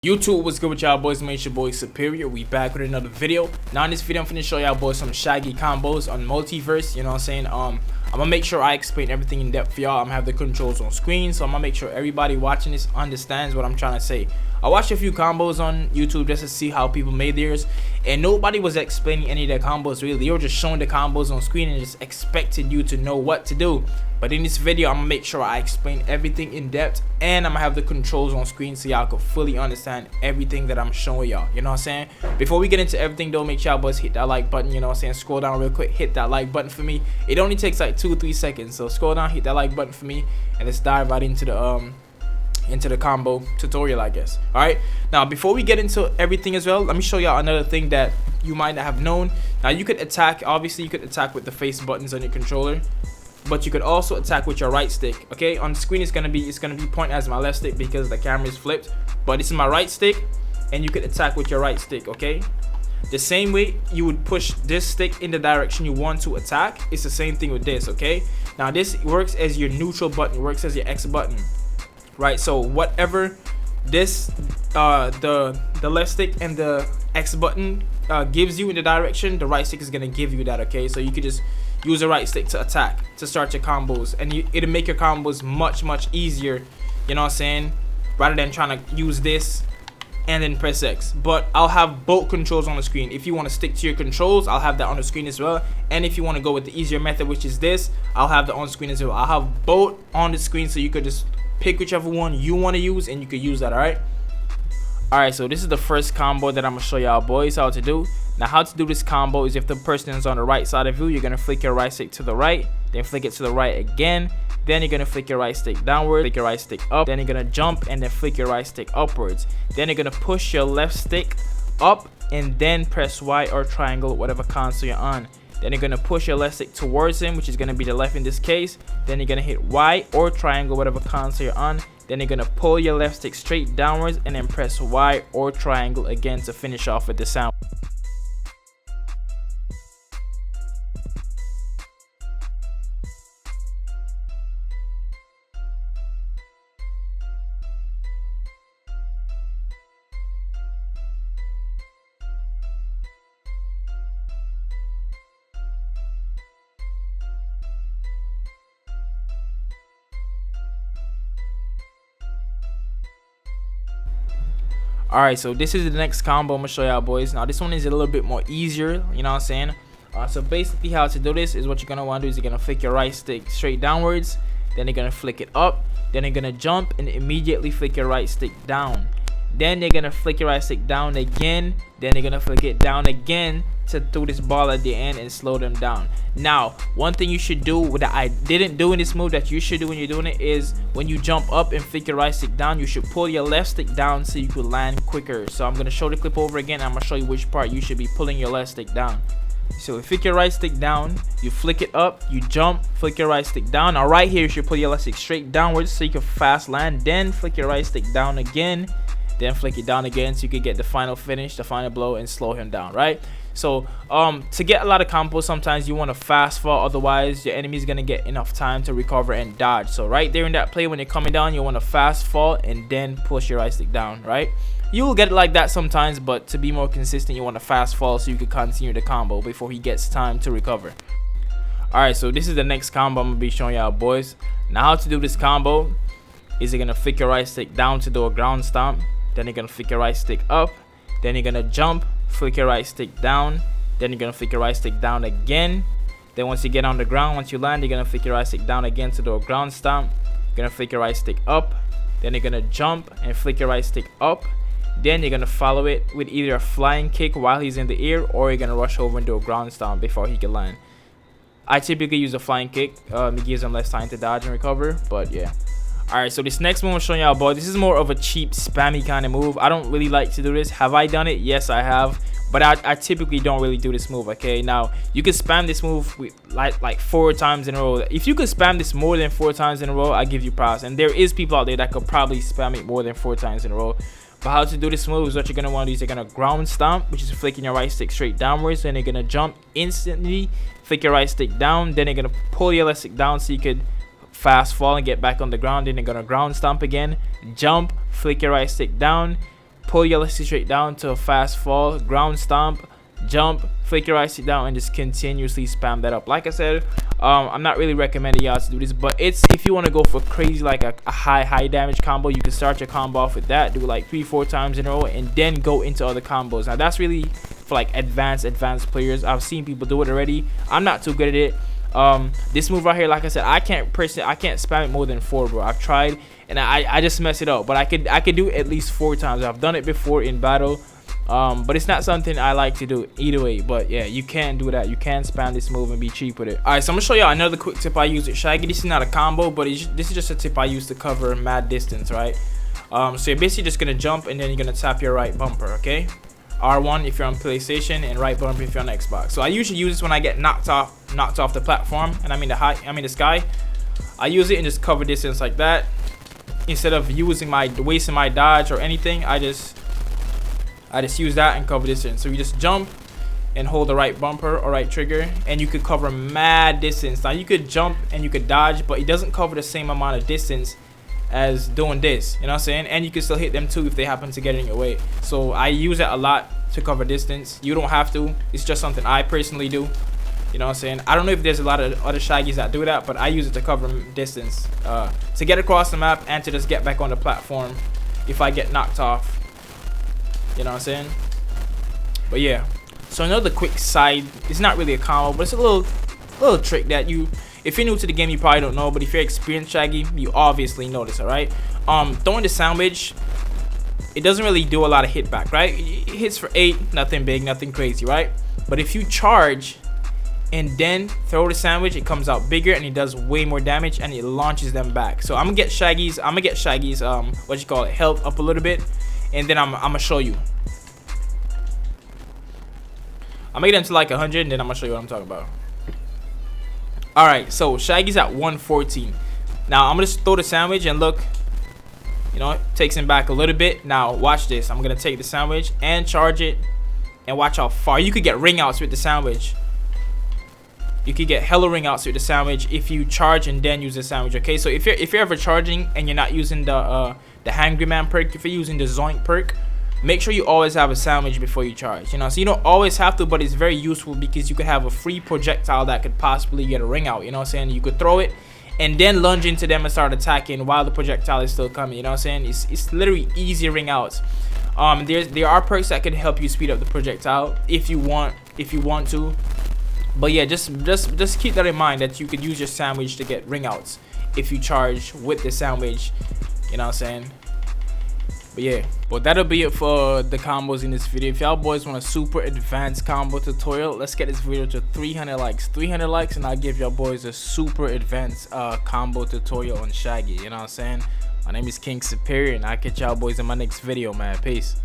YouTube, what's good with y'all boys? It's your boy Superior. We back with another video. Now in this video I'm finna show y'all boys some shaggy combos on multiverse. You know what I'm saying? I'm gonna make sure I explain everything in depth for y'all. I'm gonna have the controls on screen, so I'm gonna make sure everybody watching this understands what I'm trying to say. I watched a few combos on YouTube just to see how people made theirs, and nobody was explaining any of their combos really. They were just showing the combos on screen and just expected you to know what to do. But in this video, I'm gonna make sure I explain everything in depth, and I'm gonna have the controls on screen so y'all can fully understand everything that I'm showing y'all. You know what I'm saying? Before we get into everything though, make sure y'all boys hit that like button. You know what I'm saying? Scroll down real quick, hit that like button for me. It only takes like 2 or 3 seconds, so scroll down, hit that like button for me, and let's dive right into the combo tutorial, I guess. All right, now before we get into everything as well, let me show y'all another thing that you might not have known. Now you could attack, obviously you could attack with the face buttons on your controller, but you could also attack with your right stick. Okay, on the screen it's gonna be pointing as my left stick because the camera is flipped, but this is my right stick, and you could attack with your right stick. Okay, the same way you would push this stick in the direction you want to attack, it's the same thing with this. Okay, now this works as your neutral button, it works as your X button, right? So whatever this the left stick and the X button gives you in the direction, the right stick is gonna give you that. Okay, so you could just use the right stick to attack to start your combos, and it'll make your combos much easier, you know what I'm saying, rather than trying to use this and then press X. But I'll have both controls on the screen. If you want to stick to your controls, I'll have that on the screen as well, and if you want to go with the easier method, which is this, I'll have that on screen as well. I'll have both on the screen so you could just pick whichever one you want to use and you could use that. Alright, so this is the first combo that I'm gonna show y'all boys how to do. Now how to do this combo is if the person is on the right side of you, you're gonna flick your right stick to the right, then flick it to the right again, then you're gonna flick your right stick downward, flick your right stick up, then you're gonna jump and then flick your right stick upwards, then you're gonna push your left stick up and then press Y or triangle, whatever console you're on. Then you're gonna push your left stick towards him, which is gonna be the left in this case, then you're gonna hit Y or triangle, whatever console you're on. Then you're gonna pull your left stick straight downwards and then press Y or triangle again to finish off with the sound. Alright, so this is the next combo I'm gonna show y'all boys. Now this one is a little bit more easier, you know what I'm saying. So basically how to do this is what you're gonna want to do is you're gonna flick your right stick straight downwards, then you're gonna flick it up, then you're gonna jump and immediately flick your right stick down, then you're gonna flick your right stick down again, then you're gonna flick it down again to do this ball at the end and slow them down. Now one thing you should do that I didn't do in this move that you should do when you're doing it is when you jump up and flick your right stick down, you should pull your left stick down so you could land quicker. So I'm gonna show the clip over again. I'm gonna show you which part you should be pulling your left stick down. So you flick your right stick down, you flick it up, you jump, flick your right stick down. Now right here you should pull your left stick straight downwards so you can fast land, then flick your right stick down again, then flick it down again so you can get the final finish, the final blow, and slow him down, right? So to get a lot of combos, sometimes you want to fast fall, otherwise your enemy is gonna get enough time to recover and dodge. So right there in that play, when you're coming down, you want to fast fall and then push your right stick down, right? You will get it like that sometimes, but to be more consistent, you want to fast fall so you can continue the combo before he gets time to recover. Alright, so this is the next combo I'm gonna be showing y'all boys. Now how to do this combo is you're gonna flick your right stick down to do a ground stomp, then you're gonna flick your right stick up, then you're gonna jump, flick your right stick down, then you're gonna flick your right stick down again. Then once you get on the ground, once you land, you're gonna flick your right stick down again to do a ground stomp. You're gonna flick your right stick up, then you're gonna jump and flick your right stick up, then you're gonna follow it with either a flying kick while he's in the air, or you're gonna rush over and do a ground stomp before he can land. I typically use a flying kick, it gives him less time to dodge and recover, but yeah. Alright, so this next one I'm showing y'all boys, this is more of a cheap spammy kind of move. I don't really like to do this. Have I done it? Yes, I have, but I typically don't really do this move. Okay, now you can spam this move with like 4 times in a row. If you could spam this more than 4 times in a row, I give you props, and there is people out there that could probably spam it more than 4 times in a row. But how to do this move is what you're gonna want to do is you're gonna ground stomp, which is flicking your right stick straight downwards, then you're gonna jump instantly, flick your right stick down, then you're gonna pull your left stick down so you could fast fall and get back on the ground, then you're gonna ground stomp again, jump, flick your right stick down, pull your LSD straight down to a fast fall, ground stomp, jump, flick your IC down, and just continuously spam that up. Like I said, I'm not really recommending y'all to do this, but it's if you want to go for crazy like a high damage combo, you can start your combo off with that, do it like 3-4 times in a row, and then go into other combos. Now that's really for like advanced players. I've seen people do it already. I'm not too good at it. This move right here, like I said, I can't spam it more than 4, bro. I've tried and I just mess it up, but I could do it at least 4 times. I've done it before in battle. But it's not something I like to do either way. But yeah, you can do that. You can spam this move and be cheap with it. Alright, so I'm gonna show y'all another quick tip I use with Shaggy. This is not a combo, but this is just a tip I use to cover mad distance, right? So you're basically just gonna jump and then you're gonna tap your right bumper, okay? R1 if you're on PlayStation and right bumper if you're on Xbox. So I usually use this when I get knocked off the platform and I'm in the sky. I use it and just cover distance like that. Instead of wasting my dodge or anything, I just use that and cover distance. So you just jump and hold the right bumper or right trigger and you could cover mad distance. Now you could jump and you could dodge, but it doesn't cover the same amount of distance as doing this, you know what I'm saying? And you can still hit them too if they happen to get in your way. So I use that a lot to cover distance. You don't have to. It's just something I personally do. You know what I'm saying? I don't know if there's a lot of other Shaggies that do that, but I use it to cover distance, to get across the map and to just get back on the platform if I get knocked off. You know what I'm saying? But yeah. So another quick side, it's not really a combo, but it's a little trick that if you're new to the game, you probably don't know, but if you're experienced Shaggy, you obviously know this, alright? Throwing the sandwich, it doesn't really do a lot of hit back, right? It hits for 8, nothing big, nothing crazy, right? But if you charge and then throw the sandwich, it comes out bigger and it does way more damage and it launches them back. So I'm gonna get Shaggy's health up a little bit, and then I'm gonna show you. I'm gonna get into like 100 and then I'm gonna show you what I'm talking about. Alright, so Shaggy's at 114. Now I'm gonna just throw the sandwich and look, you know, it takes him back a little bit. Now watch this. I'm gonna take the sandwich and charge it, and watch how far you could get ring outs with the sandwich. You could get hella ring outs with the sandwich if you charge and then use the sandwich. Okay, so if you're ever charging and you're not using the Hangry Man perk, if you're using the Zoink perk, make sure you always have a sandwich before you charge, you know. So you don't always have to, but it's very useful because you could have a free projectile that could possibly get a ring out, you know what I'm saying? You could throw it and then lunge into them and start attacking while the projectile is still coming, you know what I'm saying? It's literally easy ring outs. There are perks that can help you speed up the projectile if you want to. But yeah, just keep that in mind, that you could use your sandwich to get ring outs if you charge with the sandwich, you know what I'm saying? But yeah, but that'll be it for the combos in this video. If y'all boys want a super advanced combo tutorial, let's get this video to 300 likes and I'll give y'all boys a super advanced combo tutorial on Shaggy, you know what I'm saying? My name is King Superior and I'll catch y'all boys in my next video, man. Peace.